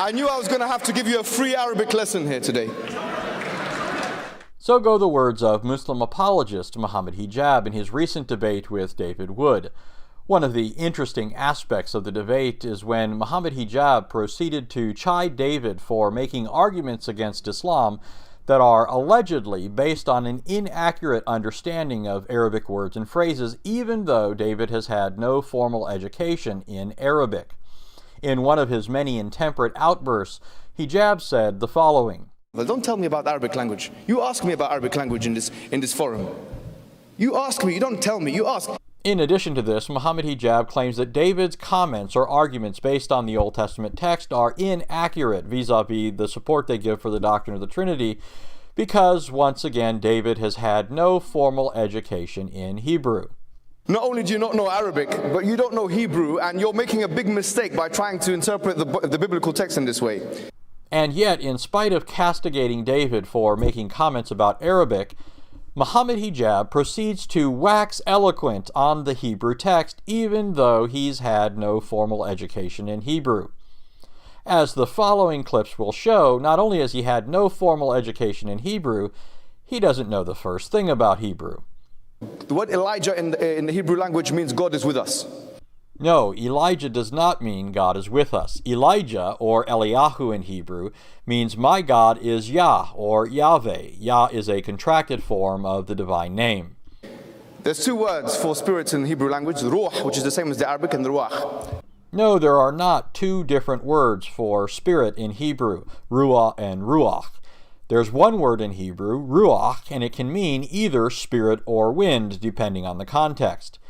I knew I was going to have to give you a free Arabic lesson here today. So go the words of Muslim apologist Mohammed Hijab in his recent debate with David Wood. One of the interesting aspects of the debate is when Mohammed Hijab proceeded to chide David for making arguments against Islam that are allegedly based on an inaccurate understanding of Arabic words and phrases, even though David has had no formal education in Arabic. In one of his many intemperate outbursts, Hijab said the following: Well, don't tell me about the Arabic language. You ask me about Arabic language in this forum. You ask me, you don't tell me, you ask. In addition to this, Mohammed Hijab claims that David's comments or arguments based on the Old Testament text are inaccurate vis-a-vis the support they give for the doctrine of the Trinity because, once again, David has had no formal education in Hebrew. Not only do you not know Arabic, but you don't know Hebrew, and you're making a big mistake by trying to interpret the biblical text in this way. And yet, in spite of castigating David for making comments about Arabic, Mohammed Hijab proceeds to wax eloquent on the Hebrew text, even though he's had no formal education in Hebrew. As the following clips will show, not only has he had no formal education in Hebrew, he doesn't know the first thing about Hebrew. The word Elijah in the Hebrew language means God is with us. No, Elijah does not mean God is with us. Elijah, or Eliyahu in Hebrew, means my God is Yah, or Yahweh. Yah is a contracted form of the divine name. There's two words for spirits in the Hebrew language, ruh, which is the same as the Arabic, and the ruach. No, there are not two different words for spirit in Hebrew, ruah and ruach. There's one word in Hebrew, ruach, and it can mean either spirit or wind, depending on the context.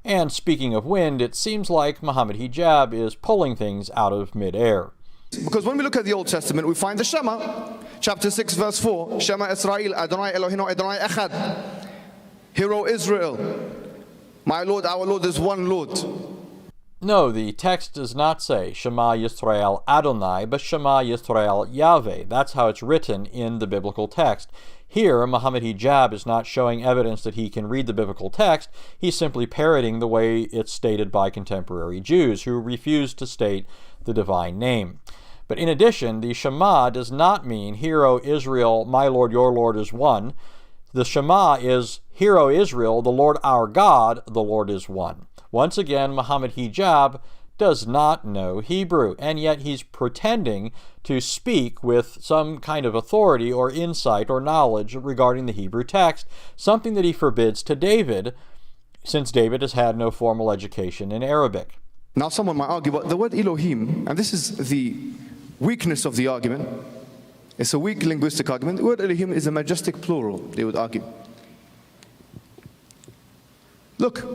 And speaking of wind, it seems like Mohammed Hijab is pulling things out of midair. Because when we look at the Old Testament, we find the Shema, chapter 6, verse 4, Shema Israel, Adonai Elohim, Adonai Echad. Hear, O Israel, my Lord, our Lord is one Lord. No, the text does not say Shema Yisrael Adonai, but Shema Yisrael Yahweh. That's how it's written in the biblical text. Here, Mohammed Hijab is not showing evidence that he can read the biblical text. He's simply parroting the way it's stated by contemporary Jews who refuse to state the divine name. But in addition, the Shema does not mean, Hear, O Israel, my Lord, your Lord is one. The Shema is, Hear, O Israel, the Lord our God, the Lord is one. Once again, Mohammed Hijab does not know Hebrew, and yet he's pretending to speak with some kind of authority or insight or knowledge regarding the Hebrew text, something that he forbids to David, since David has had no formal education in Arabic. Now someone might argue, but the word Elohim, and this is the weakness of the argument, it's a weak linguistic argument, the word Elohim is a majestic plural, they would argue. Look,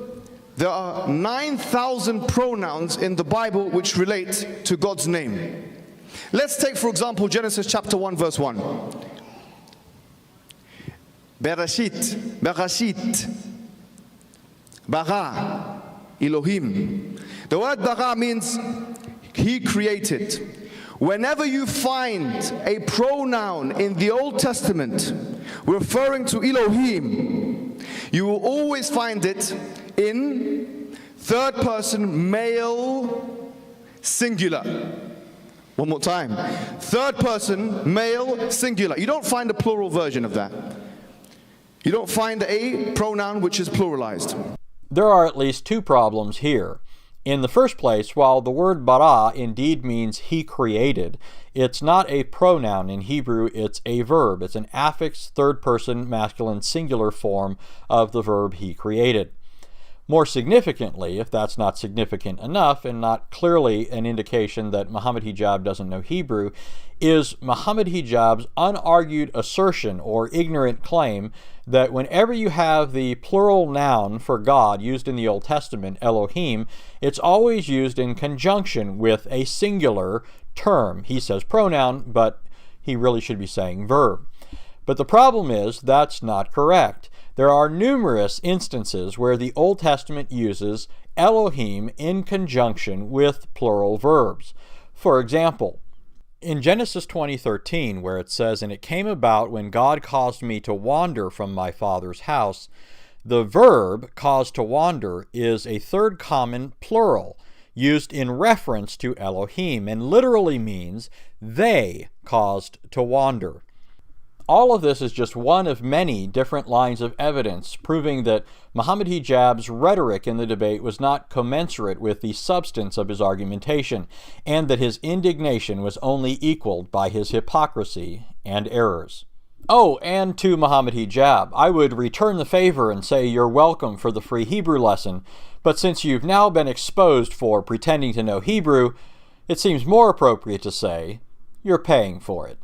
there are 9,000 pronouns in the Bible which relate to God's name. Let's take, for example, Genesis chapter 1, verse 1. Bereshit, Bereshit, Bara, Elohim. The word Bara means He created. Whenever you find a pronoun in the Old Testament referring to Elohim, you will always find it in third person male singular. One more time. Third person male singular. You don't find a plural version of that. You don't find a pronoun which is pluralized. There are at least two problems here. In the first place, while the word bara indeed means he created, it's not a pronoun in Hebrew, it's a verb. It's an affixed third-person masculine singular form of the verb he created. More significantly, if that's not significant enough and not clearly an indication that Mohammed Hijab doesn't know Hebrew, is Mohammed Hijab's unargued assertion or ignorant claim that whenever you have the plural noun for God used in the Old Testament, Elohim, it's always used in conjunction with a singular term. He says pronoun, but he really should be saying verb. But the problem is that's not correct. There are numerous instances where the Old Testament uses Elohim in conjunction with plural verbs. For example, in Genesis 20:13, where it says, "And it came about when God caused me to wander from my father's house," the verb caused to wander is a third common plural. used in reference to Elohim, and literally means they caused to wander. All of this is just one of many different lines of evidence proving that Mohammed Hijab's rhetoric in the debate was not commensurate with the substance of his argumentation, and that his indignation was only equaled by his hypocrisy and errors. Oh, and to Mohammed Hijab, I would return the favor and say you're welcome for the free Hebrew lesson, but since you've now been exposed for pretending to know Hebrew, it seems more appropriate to say you're paying for it.